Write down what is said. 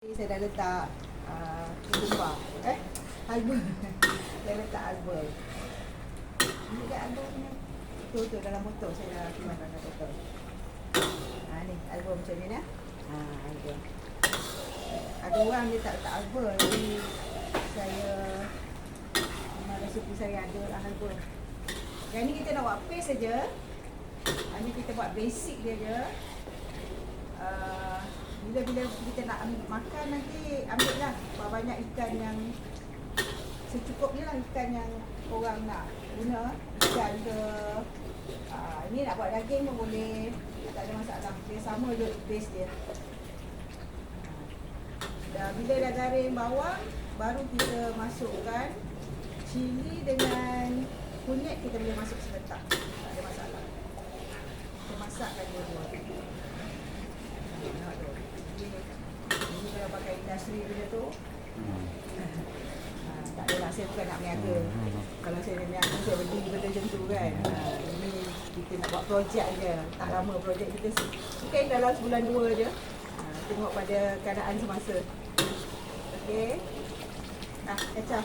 Saya dah letak ketumbar, album. Saya letak album. Ini dah album punya. Tu dalam botol saya dah keluar dalam botol. Ni album macam ni dah. Album. Ada orang dia tak letak album, jadi saya memang resipi saya ada lah album. Yang ni kita nak buat paste saja. Ni kita buat basic dia je. Bila kita nak makan nanti ambillah banyak ikan yang secukupnya lah, ikan yang orang nak guna, ikan ke ini nak buat daging pun boleh, tak ada masalah, dia sama je base dia. Bila dah garing bawang, baru kita masukkan cili dengan kunyit, kita boleh masuk sebentar, tak ada masalah. Kita masakkan dua-dua. Ini kalau pakai industri punya tu tak adalah, saya bukan nak meniaga. Kalau saya nak meniaga, saya beli benda macam tu kan. Ini kita nak buat projek je, tak lama projek kita mungkin dalam sebulan 2 je. Tengok pada keadaan semasa. Okey, kacau.